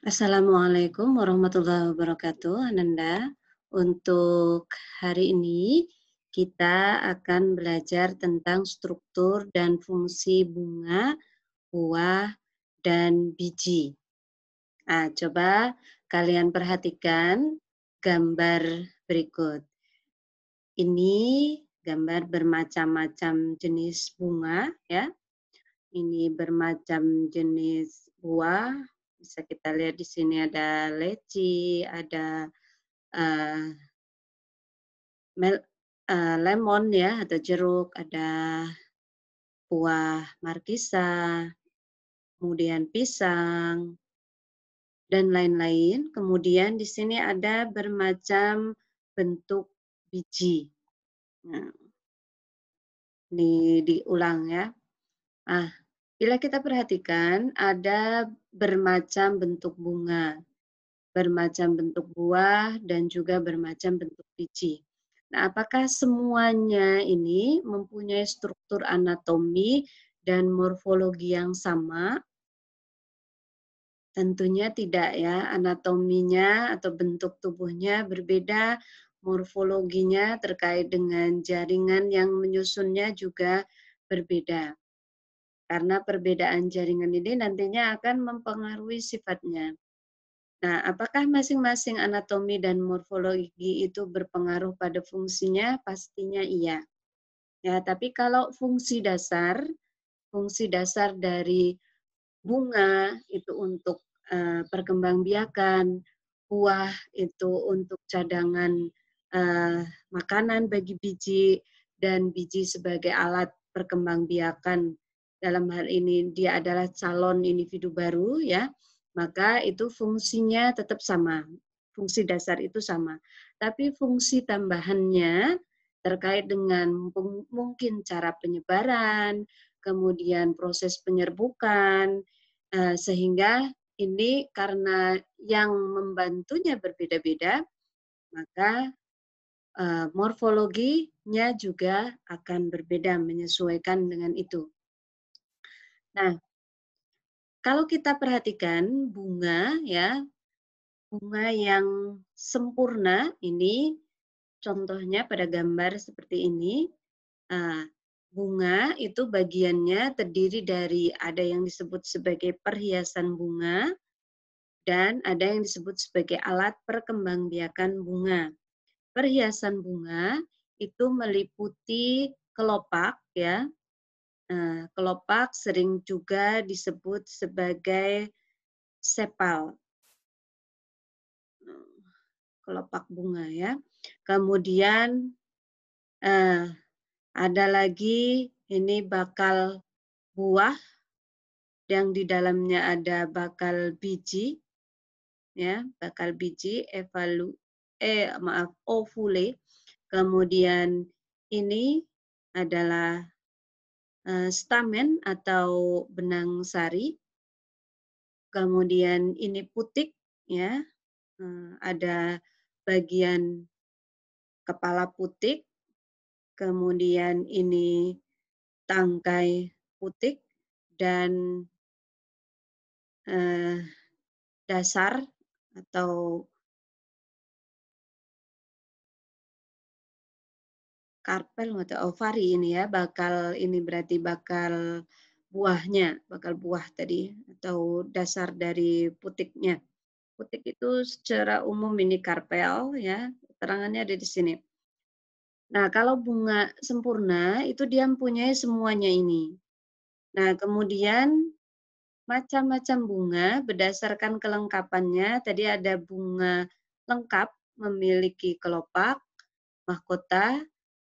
Assalamualaikum warahmatullahi wabarakatuh, Ananda. Untuk hari ini, kita akan belajar tentang struktur dan fungsi bunga, buah, dan biji. Nah, coba kalian perhatikan gambar berikut. Ini gambar bermacam-macam jenis bunga, ya. Ini bermacam jenis buah. Bisa kita lihat di sini ada leci, ada uh, lemon ya atau jeruk, ada buah markisa, kemudian pisang dan lain-lain. Kemudian di sini ada bermacam bentuk biji. Nah, ini diulang ya. Ah, bila kita perhatikan ada bermacam bentuk bunga, bermacam bentuk buah, dan juga bermacam bentuk biji. Nah, apakah semuanya ini mempunyai struktur anatomi dan morfologi yang sama? Tentunya tidak ya, anatominya atau bentuk tubuhnya berbeda, morfologinya terkait dengan jaringan yang menyusunnya juga berbeda. Karena perbedaan jaringan ini nantinya akan mempengaruhi sifatnya. Nah, apakah masing-masing anatomi dan morfologi itu berpengaruh pada fungsinya? Pastinya iya. Ya, tapi kalau fungsi dasar dari bunga itu untuk perkembangbiakan, buah itu untuk cadangan makanan bagi biji, dan biji sebagai alat perkembangbiakan. Dalam hal ini dia adalah calon individu baru ya, maka itu fungsinya tetap sama. Fungsi dasar itu sama. Tapi fungsi tambahannya terkait dengan mungkin cara penyebaran, kemudian proses penyerbukan, sehingga ini karena yang membantunya berbeda-beda, maka morfologinya juga akan berbeda menyesuaikan dengan itu. Nah, kalau kita perhatikan bunga ya, bunga yang sempurna ini contohnya pada gambar seperti ini. Bunga itu bagiannya terdiri dari ada yang disebut sebagai perhiasan bunga dan ada yang disebut sebagai alat perkembangbiakan bunga. Perhiasan bunga itu meliputi kelopak ya. Kelopak sering juga disebut sebagai sepal. Kelopak bunga ya. Kemudian ada lagi ini bakal buah yang di dalamnya ada bakal biji ya, bakal biji ovule. Kemudian ini adalah stamen atau benang sari. Kemudian ini putik ya. Ada bagian kepala putik. Kemudian ini tangkai putik dan dasar atau karpel atau ovari ini ya, bakal ini berarti bakal buahnya, bakal buah tadi atau dasar dari putiknya. Putik itu secara umum ini karpel ya, keterangannya ada di sini. Nah, kalau bunga sempurna itu dia mempunyai semuanya ini. Nah, kemudian macam-macam bunga berdasarkan kelengkapannya. Tadi ada bunga lengkap memiliki kelopak, mahkota,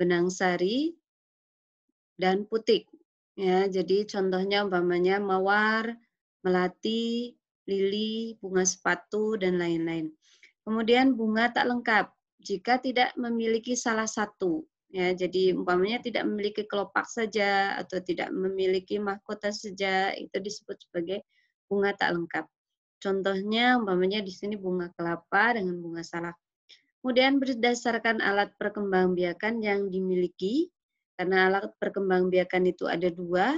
benang sari, dan putik. Ya, jadi contohnya umpamanya mawar, melati, lili, bunga sepatu, dan lain-lain. Kemudian bunga tak lengkap jika tidak memiliki salah satu. Ya, jadi umpamanya tidak memiliki kelopak saja atau tidak memiliki mahkota saja, itu disebut sebagai bunga tak lengkap. Contohnya umpamanya di sini bunga kelapa dengan bunga salak. Kemudian berdasarkan alat perkembangbiakan yang dimiliki, karena alat perkembangbiakan itu ada dua,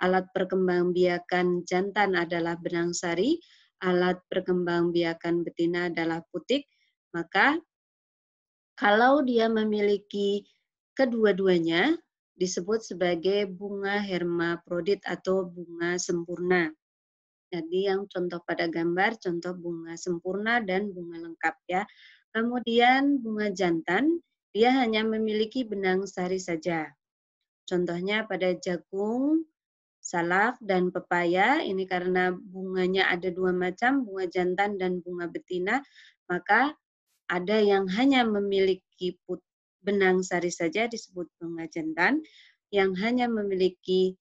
alat perkembangbiakan jantan adalah benang sari, alat perkembangbiakan betina adalah putik, maka kalau dia memiliki kedua-duanya, disebut sebagai bunga hermaprodit atau bunga sempurna. Jadi yang contoh pada gambar, contoh bunga sempurna dan bunga lengkap ya. Kemudian bunga jantan, dia hanya memiliki benang sari saja. Contohnya pada jagung, salak, dan pepaya. Ini karena bunganya ada dua macam, bunga jantan dan bunga betina, maka ada yang hanya memiliki benang sari saja disebut bunga jantan, yang hanya memiliki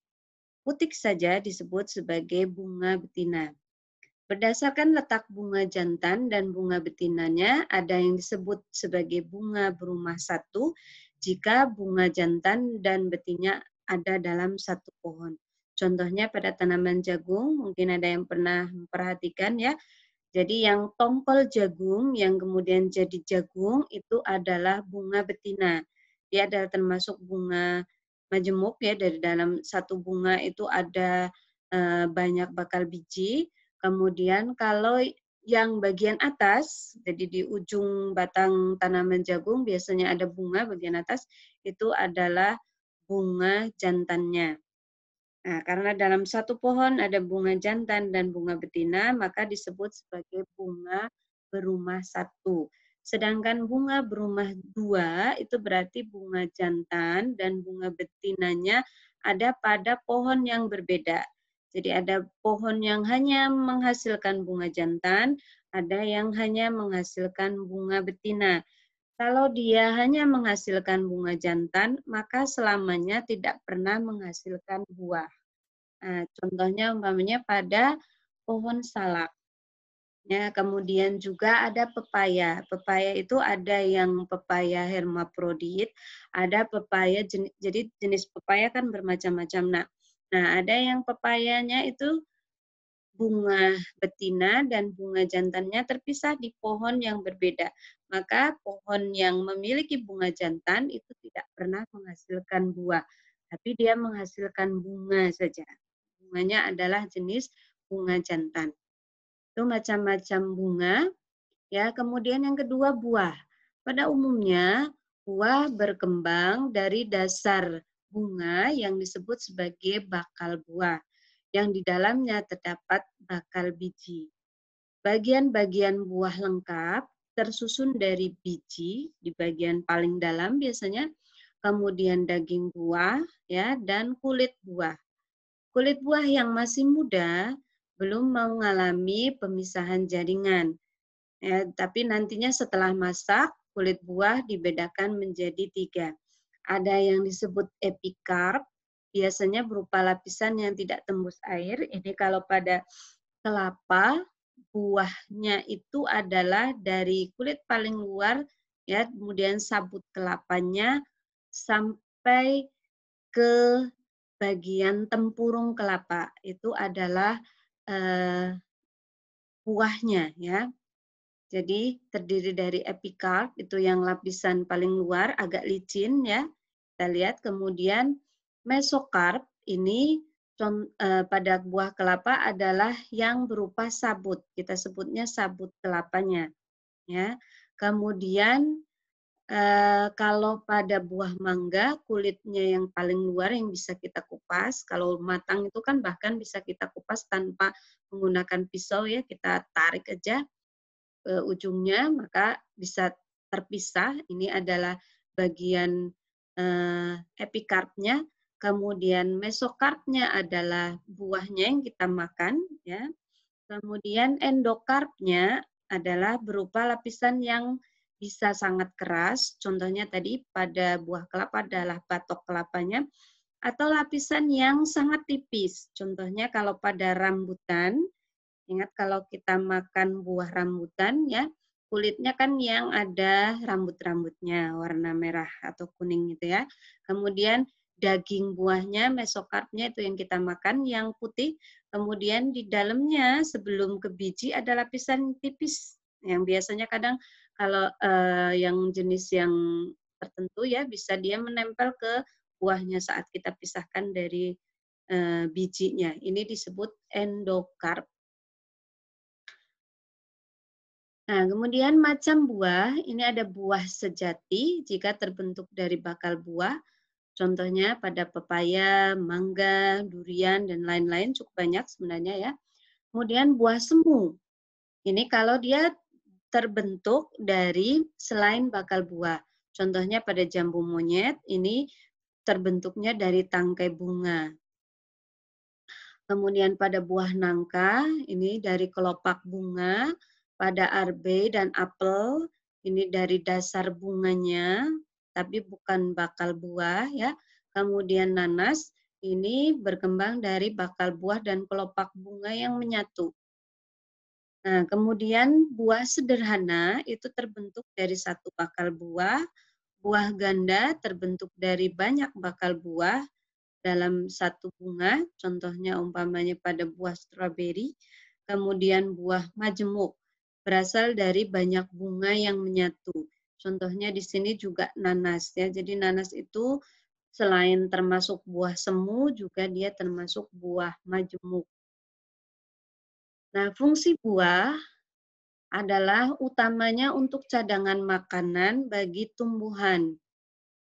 putik saja disebut sebagai bunga betina. Berdasarkan letak bunga jantan dan bunga betinanya, ada yang disebut sebagai bunga berumah satu jika bunga jantan dan betina ada dalam satu pohon. Contohnya pada tanaman jagung, mungkin ada yang pernah memperhatikan ya. Jadi yang tongkol jagung yang kemudian jadi jagung itu adalah bunga betina. Dia adalah termasuk bunga majemuk ya, dari dalam satu bunga itu ada banyak bakal biji. Kemudian kalau yang bagian atas, jadi di ujung batang tanaman jagung biasanya ada bunga bagian atas, itu adalah bunga jantannya. Nah, karena dalam satu pohon ada bunga jantan dan bunga betina, maka disebut sebagai bunga berumah satu. Sedangkan bunga berumah dua itu berarti bunga jantan dan bunga betinanya ada pada pohon yang berbeda. Jadi ada pohon yang hanya menghasilkan bunga jantan, ada yang hanya menghasilkan bunga betina. Kalau dia hanya menghasilkan bunga jantan, maka selamanya tidak pernah menghasilkan buah. Nah, contohnya umpamanya pada pohon salak. Ya, kemudian juga ada pepaya. Pepaya itu ada yang pepaya hermaprodit, ada pepaya jadi jenis pepaya kan bermacam-macam. Nah, ada yang pepayanya itu bunga betina dan bunga jantannya terpisah di pohon yang berbeda. Maka pohon yang memiliki bunga jantan itu tidak pernah menghasilkan buah, tapi dia menghasilkan bunga saja. Bunganya adalah jenis bunga jantan. Itu macam-macam bunga. Ya, kemudian yang kedua buah. Pada umumnya buah berkembang dari dasar bunga yang disebut sebagai bakal buah, yang di dalamnya terdapat bakal biji. Bagian-bagian buah lengkap tersusun dari biji di bagian paling dalam biasanya, kemudian daging buah ya dan kulit buah. Kulit buah yang masih muda belum mengalami pemisahan jaringan. Ya, tapi nantinya setelah masak, kulit buah dibedakan menjadi tiga. Ada yang disebut epikarp, biasanya berupa lapisan yang tidak tembus air. Ini kalau pada kelapa, buahnya itu adalah dari kulit paling luar, ya, kemudian sabut kelapanya sampai ke bagian tempurung kelapa. Itu adalah buahnya, ya. Jadi terdiri dari epikarp, itu yang lapisan paling luar, agak licin ya. Kita lihat kemudian mesokarp ini pada buah kelapa adalah yang berupa sabut. Kita sebutnya sabut kelapanya. Ya. Kemudian kalau pada buah mangga kulitnya yang paling luar yang bisa kita kupas. Kalau matang itu kan bahkan bisa kita kupas tanpa menggunakan pisau ya, kita tarik aja ujungnya, maka bisa terpisah. Ini adalah bagian epikarpnya, kemudian mesokarpnya adalah buahnya yang kita makan, ya. Kemudian endokarpnya adalah berupa lapisan yang bisa sangat keras, contohnya tadi pada buah kelapa adalah batok kelapanya, atau lapisan yang sangat tipis, contohnya kalau pada rambutan. Ingat kalau kita makan buah rambutan ya, kulitnya kan yang ada rambut-rambutnya warna merah atau kuning gitu ya. Kemudian daging buahnya, mesokarpnya itu yang kita makan yang putih. Kemudian di dalamnya sebelum ke biji ada lapisan tipis yang biasanya kadang kalau yang jenis yang tertentu ya bisa dia menempel ke buahnya saat kita pisahkan dari bijinya. Ini disebut endokarp. Nah, kemudian macam buah, ini ada buah sejati jika terbentuk dari bakal buah. Contohnya pada pepaya, mangga, durian, dan lain-lain cukup banyak sebenarnya ya. Kemudian buah semu. Ini kalau dia terbentuk dari selain bakal buah. Contohnya pada jambu monyet, ini terbentuknya dari tangkai bunga. Kemudian pada buah nangka, ini dari kelopak bunga. Pada arbe dan apel, ini dari dasar bunganya, tapi bukan bakal buah ya. Kemudian nanas, ini berkembang dari bakal buah dan kelopak bunga yang menyatu. Nah, kemudian buah sederhana itu terbentuk dari satu bakal buah, buah ganda terbentuk dari banyak bakal buah dalam satu bunga, contohnya umpamanya pada buah stroberi, kemudian buah majemuk berasal dari banyak bunga yang menyatu. Contohnya di sini juga nanas ya. Jadi nanas itu selain termasuk buah semu juga dia termasuk buah majemuk. Nah, fungsi buah adalah utamanya untuk cadangan makanan bagi tumbuhan,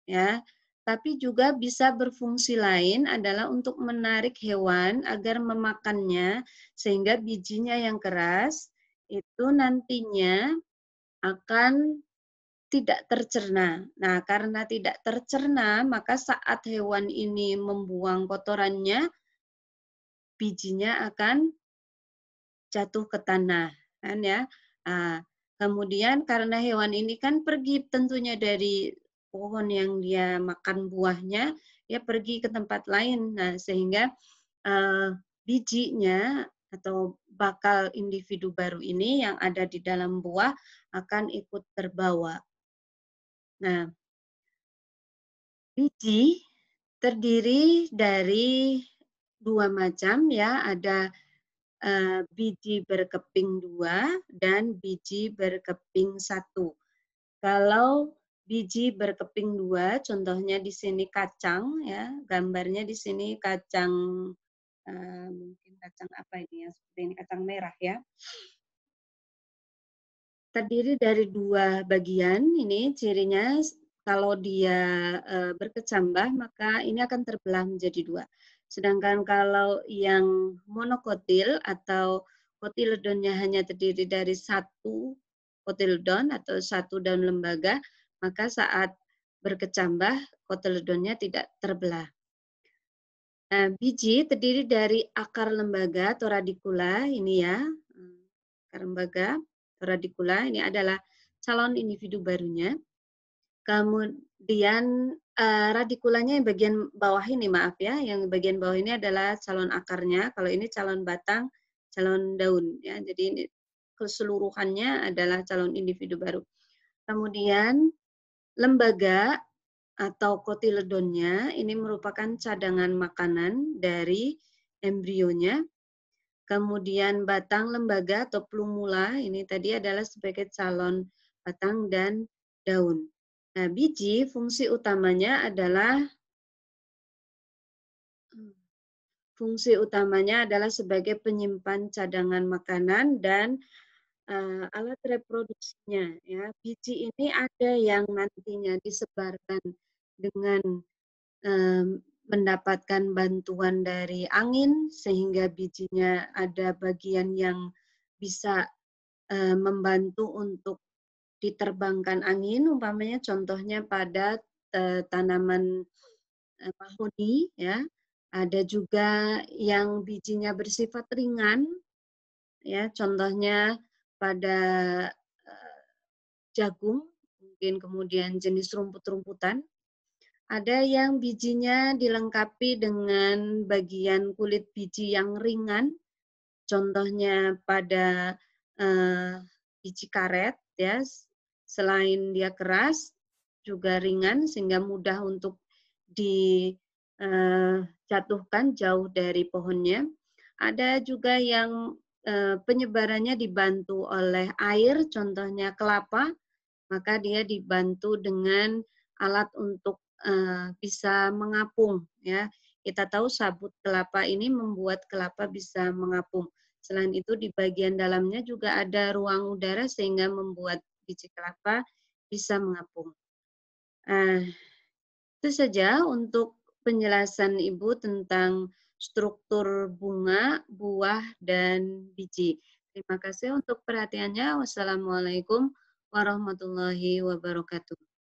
ya. Tapi juga bisa berfungsi lain adalah untuk menarik hewan agar memakannya sehingga bijinya yang keras itu nantinya akan tidak tercerna. Nah, karena tidak tercerna, maka saat hewan ini membuang kotorannya, bijinya akan jatuh ke tanah, kan ya. Nah, kemudian karena hewan ini kan pergi tentunya dari pohon yang dia makan buahnya, dia pergi ke tempat lain. Nah, sehingga bijinya atau bakal individu baru ini yang ada di dalam buah akan ikut terbawa. Nah, biji terdiri dari dua macam ya, ada biji berkeping 2 dan biji berkeping 1. Kalau biji berkeping 2, contohnya di sini kacang ya, gambarnya di sini kacang, mungkin kacang apa ini ya, seperti ini kacang merah ya. Terdiri dari 2 bagian, ini cirinya kalau dia, berkecambah maka ini akan terbelah menjadi 2. Sedangkan kalau yang monokotil atau kotiledonnya hanya terdiri dari satu kotiledon atau satu daun lembaga, maka saat berkecambah kotiledonnya tidak terbelah. Nah, biji terdiri dari akar lembaga atau radikula ini ya, akar lembaga atau radikula ini adalah calon individu barunya. Kemudian radikulanya yang bagian bawah ini maaf ya, yang bagian bawah ini adalah calon akarnya, kalau ini calon batang, calon daun ya. Jadi ini keseluruhannya adalah calon individu baru. Kemudian lembaga atau kotiledonnya ini merupakan cadangan makanan dari embrionya. Kemudian batang lembaga atau plumula ini tadi adalah sebagai calon batang dan daun. Nah, biji fungsi utamanya sebagai penyimpan cadangan makanan dan alat reproduksinya ya. Biji ini ada yang nantinya disebarkan dengan mendapatkan bantuan dari angin sehingga bijinya ada bagian yang bisa membantu untuk diterbangkan angin, umpamanya contohnya pada tanaman mahoni ya. Ada juga yang bijinya bersifat ringan ya, contohnya pada jagung, mungkin kemudian jenis rumput-rumputan. Ada yang bijinya dilengkapi dengan bagian kulit biji yang ringan, contohnya pada biji karet ya, selain dia keras juga ringan sehingga mudah untuk dijatuhkan jauh dari pohonnya. Ada juga yang penyebarannya dibantu oleh air, contohnya kelapa, maka dia dibantu dengan alat untuk bisa mengapung ya. Kita tahu sabut kelapa ini membuat kelapa bisa mengapung. Selain itu di bagian dalamnya juga ada ruang udara sehingga membuat biji kelapa bisa mengapung. Ah, itu saja untuk penjelasan Ibu tentang struktur bunga, buah, dan biji. Terima kasih untuk perhatiannya. Wassalamualaikum warahmatullahi wabarakatuh.